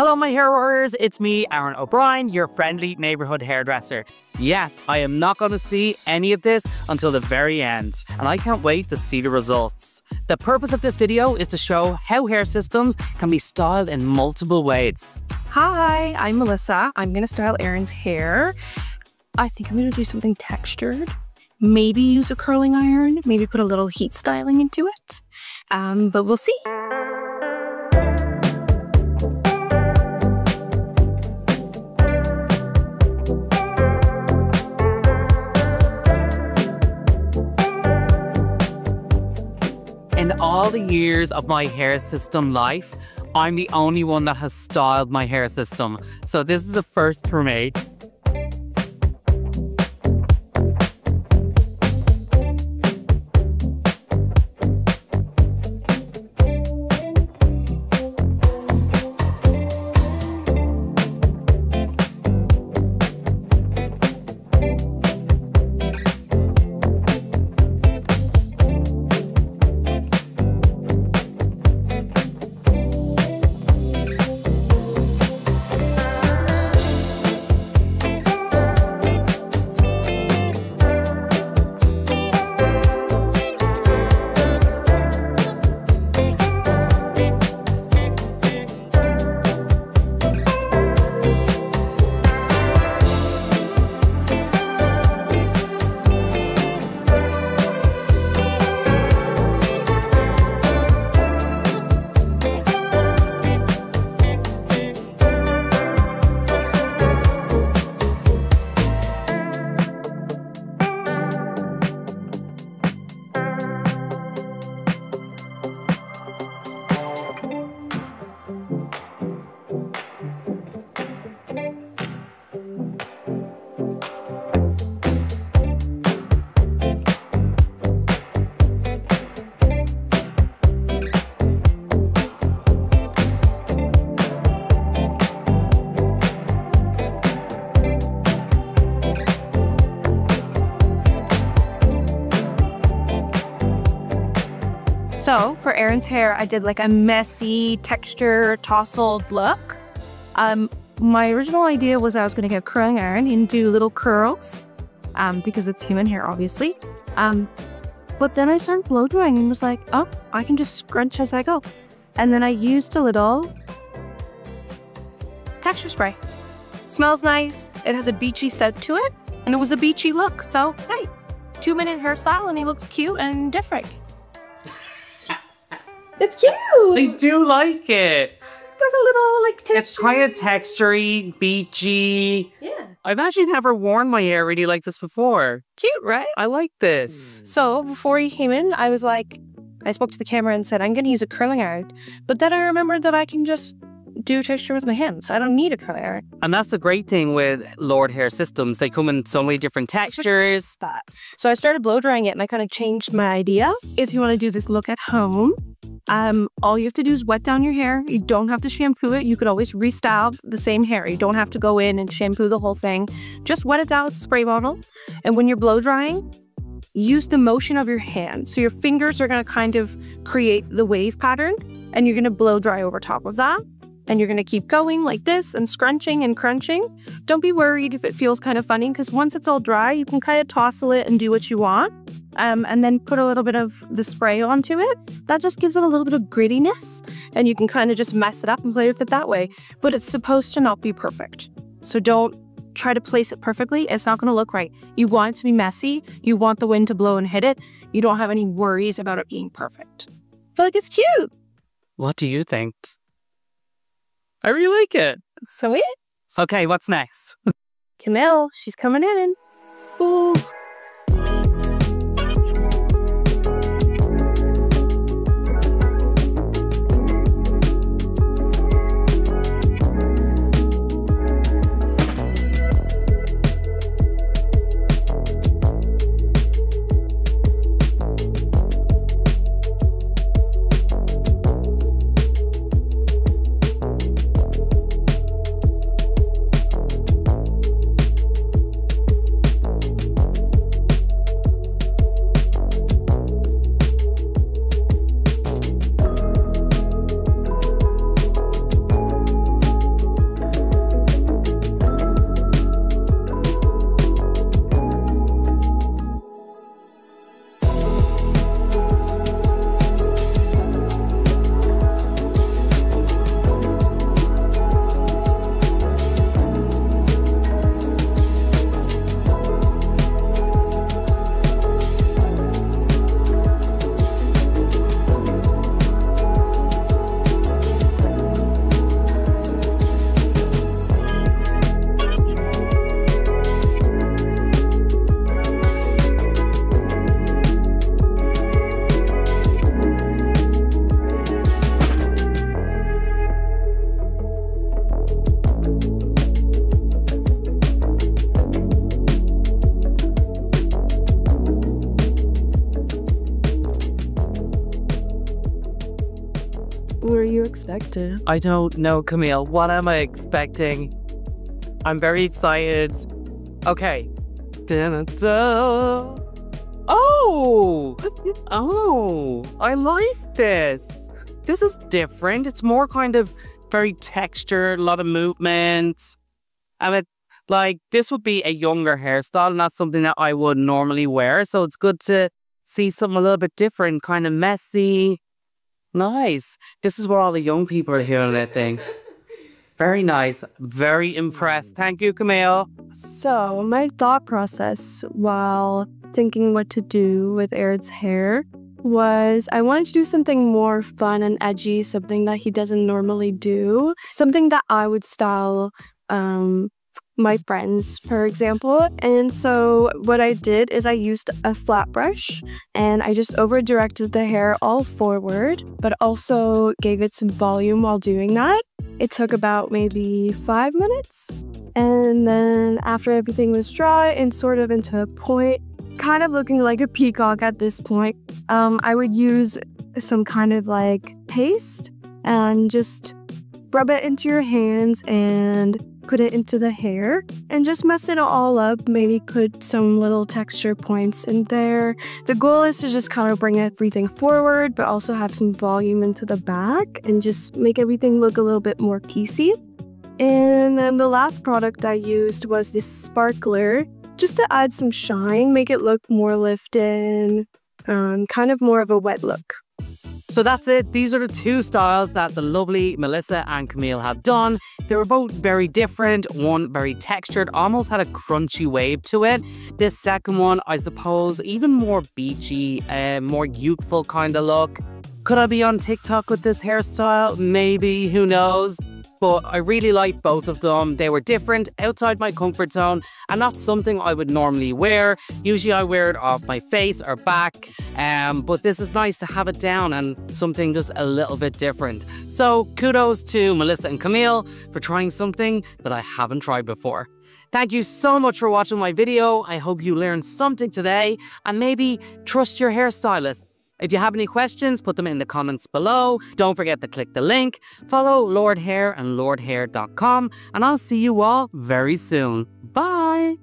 Hello my hair warriors, it's me, Aaron O'Brien, your friendly neighborhood hairdresser. Yes, I am not going to see any of this until the very end, and I can't wait to see the results. The purpose of this video is to show how hair systems can be styled in multiple ways. Hi, I'm Melissa. I'm going to style Aaron's hair. I think I'm going to do something textured. Maybe use a curling iron, maybe put a little heat styling into it. But we'll see. In all the years of my hair system life, I'm the only one that has styled my hair system. So this is the first for me. So for Aaron's hair, I did like a messy, texture, tousled look. My original idea was I was going to get a curling iron and do little curls, because it's human hair, obviously. But then I started blow drying and was like, oh, I can just scrunch as I go. And then I used a little texture spray. Smells nice. It has a beachy scent to it, and it was a beachy look. So hey, 2-minute hairstyle, and he looks cute and different. It's cute! I do like it. There's a little like texture. It's kind of textury, beachy. Yeah. I've actually never worn my hair really like this before. Cute, right? I like this. So before he came in, I was like, I spoke to the camera and said, I'm going to use a curling iron. But then I remembered that I can just do texture with my hands. I don't need a curling iron. And that's the great thing with Lord Hair Systems. They come in so many different textures. So I started blow drying it and I kind of changed my idea. If you want to do this look at home, all you have to do is wet down your hair. You don't have to shampoo it. You could always restyle the same hair. You don't have to go in and shampoo the whole thing. Just wet it down with a spray bottle. And when you're blow drying, use the motion of your hand. So your fingers are going to kind of create the wave pattern, and you're going to blow dry over top of that. And you're going to keep going like this and scrunching and crunching. Don't be worried if it feels kind of funny, because once it's all dry, you can kind of tousle it and do what you want. And then put a little bit of the spray onto it. That just gives it a little bit of grittiness, and you can kind of just mess it up and play with it that way. But it's supposed to not be perfect. So don't try to place it perfectly. It's not going to look right. You want it to be messy. You want the wind to blow and hit it. You don't have any worries about it being perfect. But like, it's cute. What do you think? I really like it. So it. Okay, what's next? Camille, she's coming in. Ooh. expected? I don't know, Camille. What am I expecting? I'm very excited. Okay. Da-da-da. Oh! Oh! I like this. This is different. It's more kind of very textured, a lot of movement. I mean, like, this would be a younger hairstyle, not something that I would normally wear. So it's good to see something a little bit different, kind of messy. Nice. This is where all the young people are hearing that thing. Very nice. Very impressed. Thank you, Camille. So my thought process while thinking what to do with Aaron's hair was I wanted to do something more fun and edgy, something that he doesn't normally do, something that I would style my friends, for example. And so what I did is I used a flat brush and I just over directed the hair all forward, but also gave it some volume while doing that. It took about maybe 5 minutes. And then after everything was dry and sort of into a point, kind of looking like a peacock at this point, I would use some kind of like paste and just rub it into your hands and put it into the hair and just mess it all up. Maybe put some little texture points in there. The goal is to just kind of bring everything forward, but also have some volume into the back and just make everything look a little bit more piecey. And then the last product I used was this sparkler, just to add some shine, make it look more lifted, kind of more of a wet look. So that's it. These are the two styles that the lovely Melissa and Camille have done. They were both very different. One very textured, almost had a crunchy wave to it. This second one, I suppose, even more beachy, more youthful kind of look. Could I be on TikTok with this hairstyle? Maybe, who knows? But I really like both of them. They were different, outside my comfort zone, and not something I would normally wear. Usually I wear it off my face or back, but this is nice to have it down and something just a little bit different. So kudos to Melissa and Camille for trying something that I haven't tried before. Thank you so much for watching my video. I hope you learned something today and maybe trust your hairstylists. If you have any questions, put them in the comments below. Don't forget to click the link. Follow Lord Hair and lordhair.com, and I'll see you all very soon. Bye!